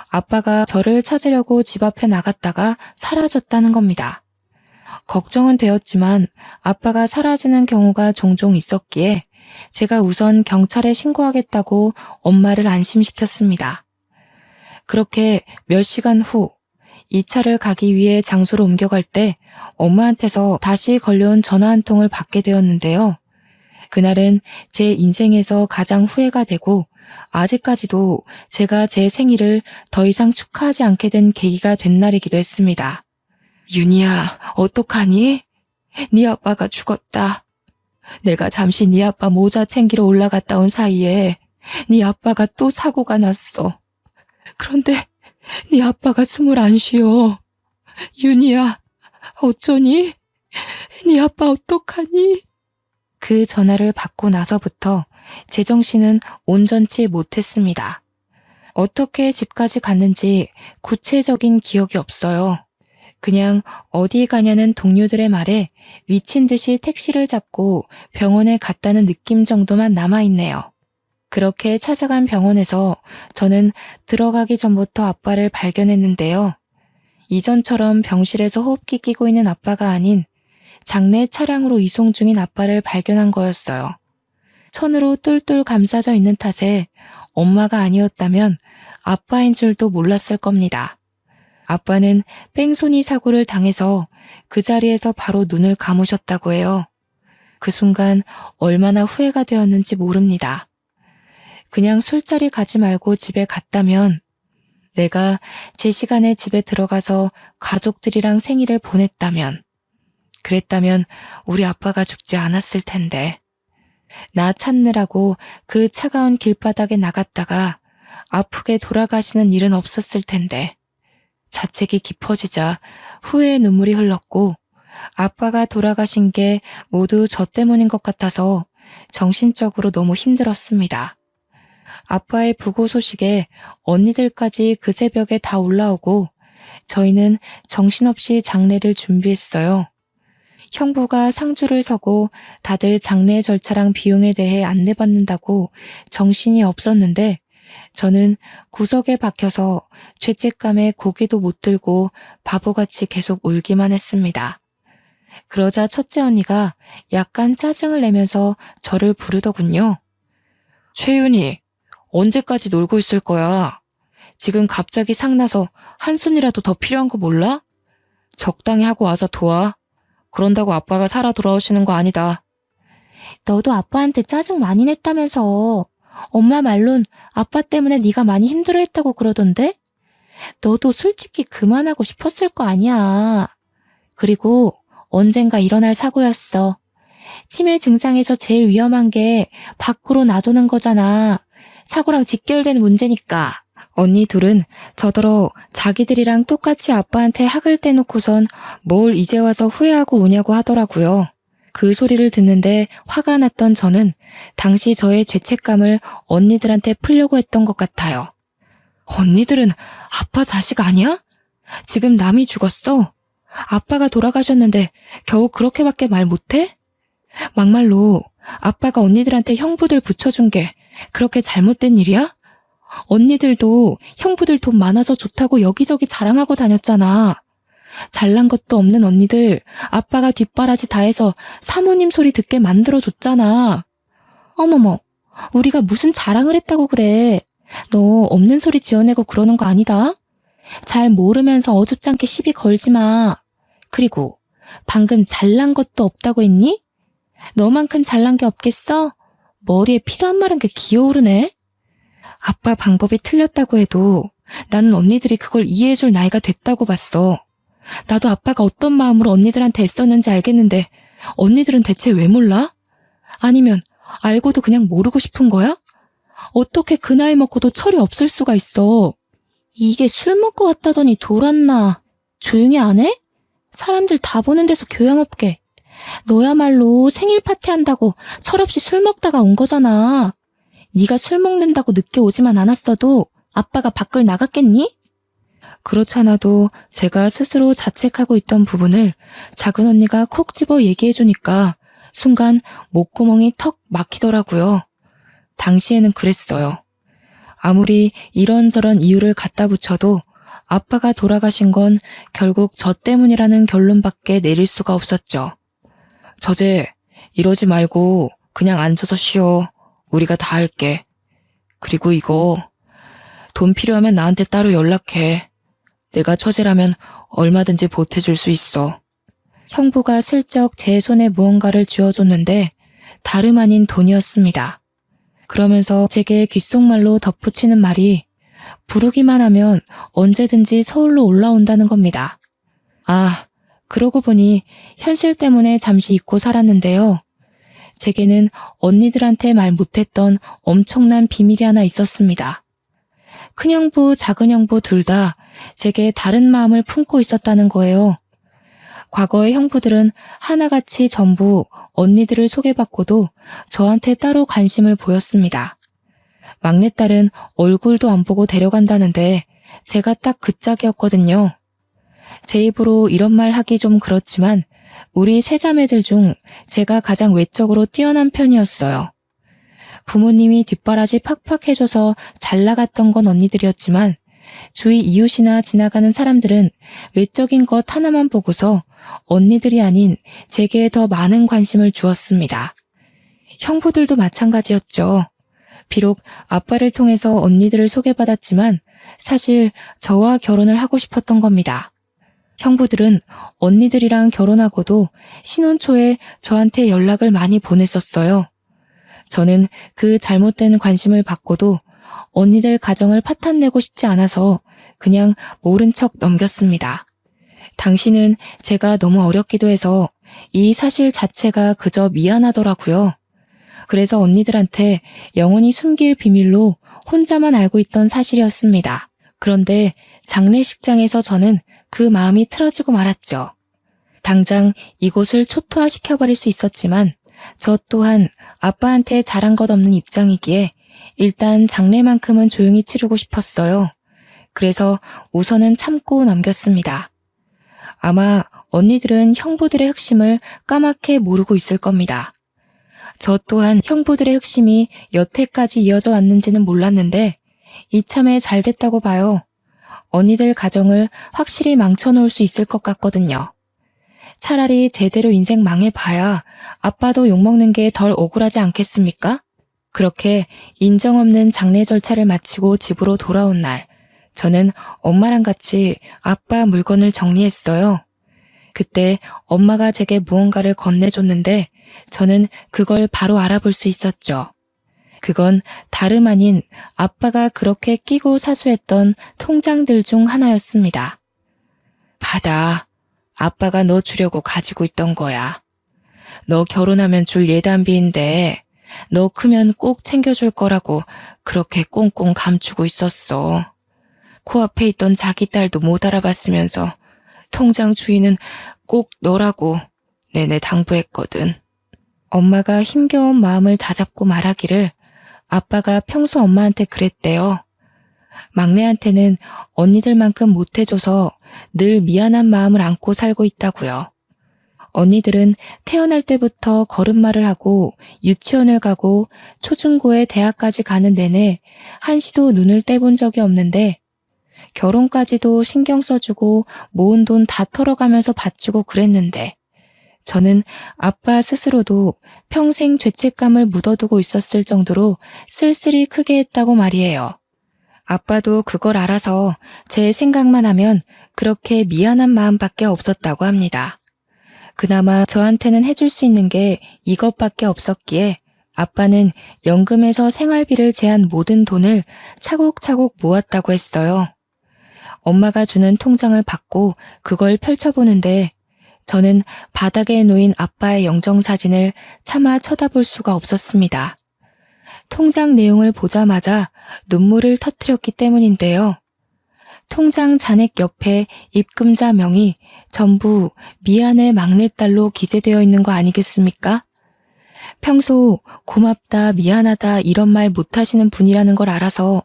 A: 아빠가 저를 찾으려고 집 앞에 나갔다가 사라졌다는 겁니다. 걱정은 되었지만 아빠가 사라지는 경우가 종종 있었기에 제가 우선 경찰에 신고하겠다고 엄마를 안심시켰습니다. 그렇게 몇 시간 후 이 차를 가기 위해 장소로 옮겨갈 때 엄마한테서 다시 걸려온 전화 한 통을 받게 되었는데요. 그날은 제 인생에서 가장 후회가 되고 아직까지도 제가 제 생일을 더 이상 축하하지 않게 된 계기가 된 날이기도 했습니다. 윤희야, 어떡하니? 네 아빠가 죽었다. 내가 잠시 네 아빠 모자 챙기러 올라갔다 온 사이에 네 아빠가 또 사고가 났어. 그런데 네 아빠가 숨을 안 쉬어. 윤희야, 어쩌니? 네 아빠 어떡하니? 그 전화를 받고 나서부터 제정신은 온전치 못했습니다. 어떻게 집까지 갔는지 구체적인 기억이 없어요. 그냥 어디 가냐는 동료들의 말에 미친 듯이 택시를 잡고 병원에 갔다는 느낌 정도만 남아있네요. 그렇게 찾아간 병원에서 저는 들어가기 전부터 아빠를 발견했는데요. 이전처럼 병실에서 호흡기 끼고 있는 아빠가 아닌 장례 차량으로 이송 중인 아빠를 발견한 거였어요. 천으로 똘똘 감싸져 있는 탓에 엄마가 아니었다면 아빠인 줄도 몰랐을 겁니다. 아빠는 뺑소니 사고를 당해서 그 자리에서 바로 눈을 감으셨다고 해요. 그 순간 얼마나 후회가 되었는지 모릅니다. 그냥 술자리 가지 말고 집에 갔다면, 내가 제 시간에 집에 들어가서 가족들이랑 생일을 보냈다면, 그랬다면 우리 아빠가 죽지 않았을 텐데. 나 찾느라고 그 차가운 길바닥에 나갔다가 아프게 돌아가시는 일은 없었을 텐데. 자책이 깊어지자 후회의 눈물이 흘렀고 아빠가 돌아가신 게 모두 저 때문인 것 같아서 정신적으로 너무 힘들었습니다. 아빠의 부고 소식에 언니들까지 그 새벽에 다 올라오고 저희는 정신없이 장례를 준비했어요. 형부가 상주를 서고 다들 장례 절차랑 비용에 대해 안내받는다고 정신이 없었는데 저는 구석에 박혀서 죄책감에 고개도 못 들고 바보같이 계속 울기만 했습니다. 그러자 첫째 언니가 약간 짜증을 내면서 저를 부르더군요. 최윤희, 언제까지 놀고 있을 거야? 지금 갑자기 상나서 한 손이라도 더 필요한 거 몰라? 적당히 하고 와서 도와. 그런다고 아빠가 살아 돌아오시는 거 아니다. 너도 아빠한테 짜증 많이 냈다면서. 엄마 말론 아빠 때문에 네가 많이 힘들어했다고 그러던데? 너도 솔직히 그만하고 싶었을 거 아니야. 그리고 언젠가 일어날 사고였어. 치매 증상에서 제일 위험한 게 밖으로 놔두는 거잖아. 사고랑 직결된 문제니까. 언니 둘은 저더러 자기들이랑 똑같이 아빠한테 학을 떼놓고선 뭘 이제 와서 후회하고 오냐고 하더라고요. 그 소리를 듣는데 화가 났던 저는 당시 저의 죄책감을 언니들한테 풀려고 했던 것 같아요. 언니들은 아빠 자식 아니야? 지금 남이 죽었어. 아빠가 돌아가셨는데 겨우 그렇게밖에 말 못해? 막말로 아빠가 언니들한테 형부들 붙여준 게 그렇게 잘못된 일이야? 언니들도 형부들 돈 많아서 좋다고 여기저기 자랑하고 다녔잖아. 잘난 것도 없는 언니들 아빠가 뒷바라지 다 해서 사모님 소리 듣게 만들어줬잖아. 어머머, 우리가 무슨 자랑을 했다고 그래. 너 없는 소리 지어내고 그러는 거 아니다. 잘 모르면서 어줍잖게 시비 걸지 마. 그리고 방금 잘난 것도 없다고 했니? 너만큼 잘난 게 없겠어? 머리에 피도 안 마른 게 기어오르네. 아빠 방법이 틀렸다고 해도 나는 언니들이 그걸 이해해줄 나이가 됐다고 봤어. 나도 아빠가 어떤 마음으로 언니들한테 애썼는지 알겠는데 언니들은 대체 왜 몰라? 아니면 알고도 그냥 모르고 싶은 거야? 어떻게 그 나이 먹고도 철이 없을 수가 있어. 이게 술 먹고 왔다더니 돌았나. 조용히 안 해? 사람들 다 보는 데서 교양 없게. 너야말로 생일 파티 한다고 철없이 술 먹다가 온 거잖아. 네가 술 먹는다고 늦게 오지만 않았어도 아빠가 밖을 나갔겠니? 그렇잖아도 제가 스스로 자책하고 있던 부분을 작은 언니가 콕 집어 얘기해주니까 순간 목구멍이 턱 막히더라고요. 당시에는 그랬어요. 아무리 이런저런 이유를 갖다 붙여도 아빠가 돌아가신 건 결국 저 때문이라는 결론밖에 내릴 수가 없었죠. 저제, 이러지 말고 그냥 앉아서 쉬어. 우리가 다 할게. 그리고 이거, 돈 필요하면 나한테 따로 연락해. 내가 처제라면 얼마든지 보태줄 수 있어. 형부가 슬쩍 제 손에 무언가를 쥐어줬는데 다름 아닌 돈이었습니다. 그러면서 제게 귓속말로 덧붙이는 말이 부르기만 하면 언제든지 서울로 올라온다는 겁니다. 아, 그러고 보니 현실 때문에 잠시 잊고 살았는데요. 제게는 언니들한테 말 못했던 엄청난 비밀이 하나 있었습니다. 큰형부, 작은형부 둘 다 제게 다른 마음을 품고 있었다는 거예요. 과거의 형부들은 하나같이 전부 언니들을 소개받고도 저한테 따로 관심을 보였습니다. 막내딸은 얼굴도 안 보고 데려간다는데 제가 딱 그 짝이었거든요. 제 입으로 이런 말 하기 좀 그렇지만 우리 세 자매들 중 제가 가장 외적으로 뛰어난 편이었어요. 부모님이 뒷바라지 팍팍 해줘서 잘 나갔던 건 언니들이었지만 주위 이웃이나 지나가는 사람들은 외적인 것 하나만 보고서 언니들이 아닌 제게 더 많은 관심을 주었습니다. 형부들도 마찬가지였죠. 비록 아빠를 통해서 언니들을 소개받았지만 사실 저와 결혼을 하고 싶었던 겁니다. 형부들은 언니들이랑 결혼하고도 신혼 초에 저한테 연락을 많이 보냈었어요. 저는 그 잘못된 관심을 받고도 언니들 가정을 파탄내고 싶지 않아서 그냥 모른 척 넘겼습니다. 당시는 제가 너무 어렸기도 해서 이 사실 자체가 그저 미안하더라고요. 그래서 언니들한테 영원히 숨길 비밀로 혼자만 알고 있던 사실이었습니다. 그런데 장례식장에서 저는 그 마음이 틀어지고 말았죠. 당장 이곳을 초토화시켜버릴 수 있었지만 저 또한 아빠한테 잘한 것 없는 입장이기에 일단 장례만큼은 조용히 치르고 싶었어요. 그래서 우선은 참고 넘겼습니다. 아마 언니들은 형부들의 흑심을 까맣게 모르고 있을 겁니다. 저 또한 형부들의 흑심이 여태까지 이어져 왔는지는 몰랐는데 이참에 잘 됐다고 봐요. 언니들 가정을 확실히 망쳐놓을 수 있을 것 같거든요. 차라리 제대로 인생 망해봐야 아빠도 욕먹는 게 덜 억울하지 않겠습니까? 그렇게 인정 없는 장례 절차를 마치고 집으로 돌아온 날, 저는 엄마랑 같이 아빠 물건을 정리했어요. 그때 엄마가 제게 무언가를 건네줬는데 저는 그걸 바로 알아볼 수 있었죠. 그건 다름 아닌 아빠가 그렇게 끼고 사수했던 통장들 중 하나였습니다. 받아. 아빠가 너 주려고 가지고 있던 거야. 너 결혼하면 줄 예단비인데 너 크면 꼭 챙겨줄 거라고 그렇게 꽁꽁 감추고 있었어. 코앞에 있던 자기 딸도 못 알아봤으면서 통장 주인은 꼭 너라고 내내 당부했거든. 엄마가 힘겨운 마음을 다잡고 말하기를 아빠가 평소 엄마한테 그랬대요. 막내한테는 언니들만큼 못해줘서 늘 미안한 마음을 안고 살고 있다고요. 언니들은 태어날 때부터 걸음마를 하고 유치원을 가고 초중고에 대학까지 가는 내내 한시도 눈을 떼본 적이 없는데 결혼까지도 신경 써주고 모은 돈 다 털어가면서 바치고 그랬는데 저는 아빠 스스로도 평생 죄책감을 묻어두고 있었을 정도로 쓸쓸히 크게 했다고 말이에요. 아빠도 그걸 알아서 제 생각만 하면 그렇게 미안한 마음밖에 없었다고 합니다. 그나마 저한테는 해줄 수 있는 게 이것밖에 없었기에 아빠는 연금에서 생활비를 제한 모든 돈을 차곡차곡 모았다고 했어요. 엄마가 주는 통장을 받고 그걸 펼쳐보는데 저는 바닥에 놓인 아빠의 영정사진을 차마 쳐다볼 수가 없었습니다. 통장 내용을 보자마자 눈물을 터뜨렸기 때문인데요. 통장 잔액 옆에 입금자 명이 전부 미안해 막내딸로 기재되어 있는 거 아니겠습니까? 평소 고맙다, 미안하다 이런 말 못하시는 분이라는 걸 알아서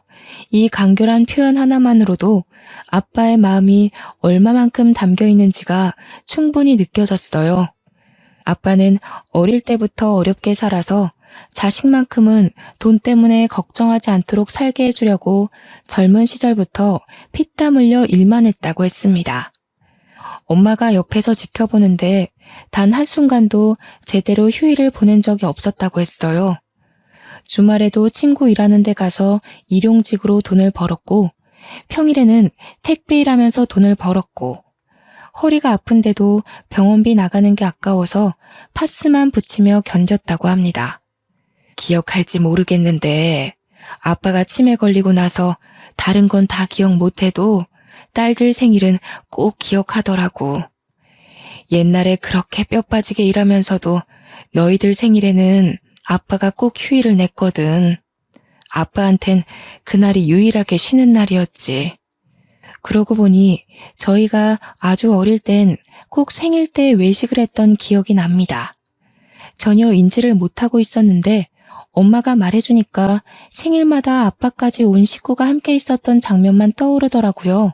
A: 이 간결한 표현 하나만으로도 아빠의 마음이 얼마만큼 담겨 있는지가 충분히 느껴졌어요. 아빠는 어릴 때부터 어렵게 살아서 자식만큼은 돈 때문에 걱정하지 않도록 살게 해주려고 젊은 시절부터 피땀 흘려 일만 했다고 했습니다. 엄마가 옆에서 지켜보는데 단 한순간도 제대로 휴일을 보낸 적이 없었다고 했어요. 주말에도 친구 일하는 데 가서 일용직으로 돈을 벌었고 평일에는 택배 일하면서 돈을 벌었고 허리가 아픈데도 병원비 나가는 게 아까워서 파스만 붙이며 견뎠다고 합니다. 기억할지 모르겠는데 아빠가 치매 걸리고 나서 다른 건 다 기억 못해도 딸들 생일은 꼭 기억하더라고. 옛날에 그렇게 뼈 빠지게 일하면서도 너희들 생일에는 아빠가 꼭 휴일을 냈거든. 아빠한텐 그날이 유일하게 쉬는 날이었지. 그러고 보니 저희가 아주 어릴 땐 꼭 생일 때 외식을 했던 기억이 납니다. 전혀 인지를 못하고 있었는데 엄마가 말해주니까 생일마다 아빠까지 온 식구가 함께 있었던 장면만 떠오르더라고요.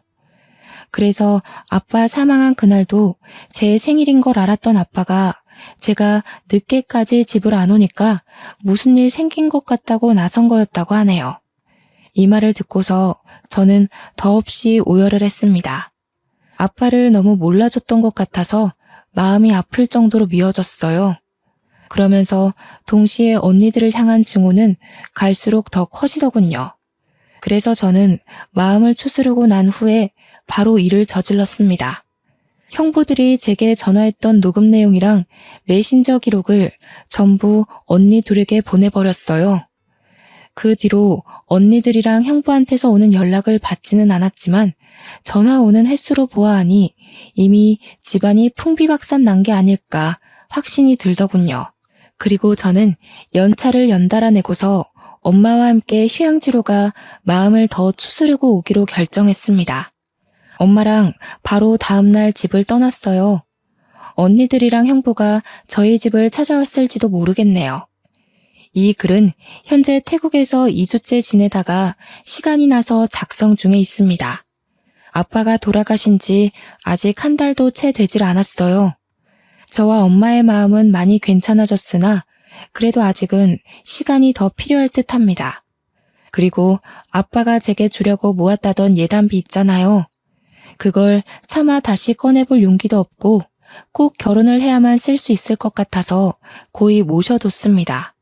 A: 그래서 아빠 사망한 그날도 제 생일인 걸 알았던 아빠가 제가 늦게까지 집을 안 오니까 무슨 일 생긴 것 같다고 나선 거였다고 하네요. 이 말을 듣고서 저는 더없이 오열을 했습니다. 아빠를 너무 몰라줬던 것 같아서 마음이 아플 정도로 미워졌어요. 그러면서 동시에 언니들을 향한 증오는 갈수록 더 커지더군요. 그래서 저는 마음을 추스르고 난 후에 바로 일을 저질렀습니다. 형부들이 제게 전화했던 녹음 내용이랑 메신저 기록을 전부 언니 둘에게 보내버렸어요. 그 뒤로 언니들이랑 형부한테서 오는 연락을 받지는 않았지만 전화 오는 횟수로 보아하니 이미 집안이 풍비박산 난 게 아닐까 확신이 들더군요. 그리고 저는 연차를 연달아 내고서 엄마와 함께 휴양지로 가 마음을 더 추스르고 오기로 결정했습니다. 엄마랑 바로 다음날 집을 떠났어요. 언니들이랑 형부가 저희 집을 찾아왔을지도 모르겠네요. 이 글은 현재 태국에서 2주째 지내다가 시간이 나서 작성 중에 있습니다. 아빠가 돌아가신 지 아직 한 달도 채 되질 않았어요. 저와 엄마의 마음은 많이 괜찮아졌으나 그래도 아직은 시간이 더 필요할 듯합니다. 그리고 아빠가 제게 주려고 모았다던 예단비 있잖아요. 그걸 차마 다시 꺼내볼 용기도 없고 꼭 결혼을 해야만 쓸 수 있을 것 같아서 고이 모셔뒀습니다.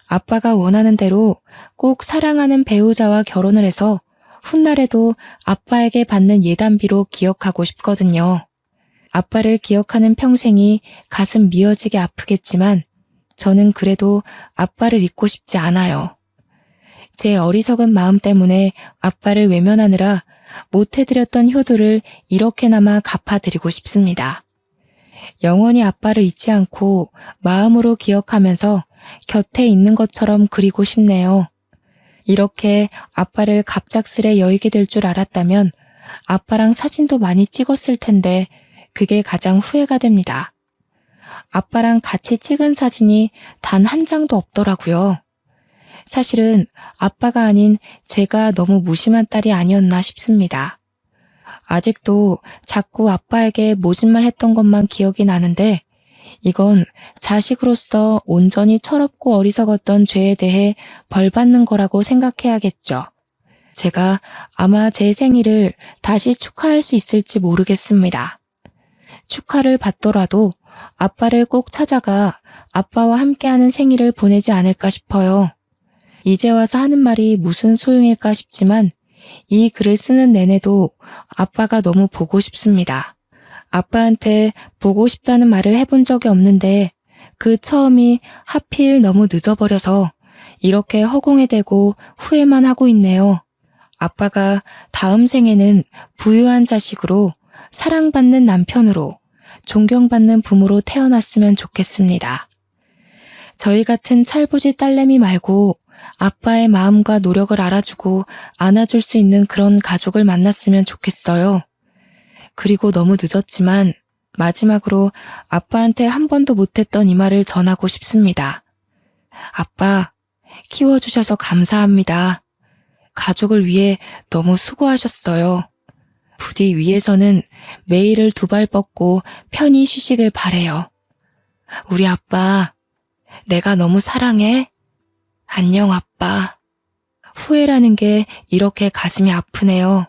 A: 아빠가 원하는 대로 꼭 사랑하는 배우자와 결혼을 해서 훗날에도 아빠에게 받는 예단비로 기억하고 싶거든요. 아빠를 기억하는 평생이 가슴 미어지게 아프겠지만 저는 그래도 아빠를 잊고 싶지 않아요. 제 어리석은 마음 때문에 아빠를 외면하느라 못해드렸던 효도를 이렇게나마 갚아드리고 싶습니다. 영원히 아빠를 잊지 않고 마음으로 기억하면서 곁에 있는 것처럼 그리고 싶네요. 이렇게 아빠를 갑작스레 여의게 될 줄 알았다면 아빠랑 사진도 많이 찍었을 텐데 그게 가장 후회가 됩니다. 아빠랑 같이 찍은 사진이 단 한 장도 없더라고요. 사실은 아빠가 아닌 제가 너무 무심한 딸이 아니었나 싶습니다. 아직도 자꾸 아빠에게 모진말 했던 것만 기억이 나는데 이건 자식으로서 온전히 철없고 어리석었던 죄에 대해 벌 받는 거라고 생각해야겠죠. 제가 아마 제 생일을 다시 축하할 수 있을지 모르겠습니다. 축하를 받더라도 아빠를 꼭 찾아가 아빠와 함께하는 생일을 보내지 않을까 싶어요. 이제 와서 하는 말이 무슨 소용일까 싶지만 이 글을 쓰는 내내도 아빠가 너무 보고 싶습니다. 아빠한테 보고 싶다는 말을 해본 적이 없는데 그 처음이 하필 너무 늦어버려서 이렇게 허공에 대고 후회만 하고 있네요. 아빠가 다음 생에는 부유한 자식으로 사랑받는 남편으로 존경받는 부모로 태어났으면 좋겠습니다. 저희 같은 철부지 딸내미 말고 아빠의 마음과 노력을 알아주고 안아줄 수 있는 그런 가족을 만났으면 좋겠어요. 그리고 너무 늦었지만 마지막으로 아빠한테 한 번도 못했던 이 말을 전하고 싶습니다. 아빠, 키워주셔서 감사합니다. 가족을 위해 너무 수고하셨어요. 부디 위에서는 매일을 두 발 뻗고 편히 쉬시길 바래요. 우리 아빠, 내가 너무 사랑해. 안녕, 아빠. 후회라는 게 이렇게 가슴이 아프네요.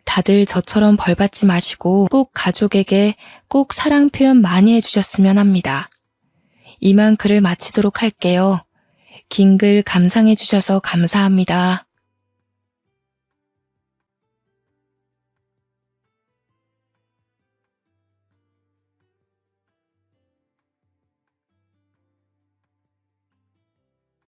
A: 다들 저처럼 벌받지 마시고 꼭 가족에게 꼭 사랑 표현 많이 해주셨으면 합니다. 이만 글을 마치도록 할게요. 긴 글 감상해주셔서 감사합니다.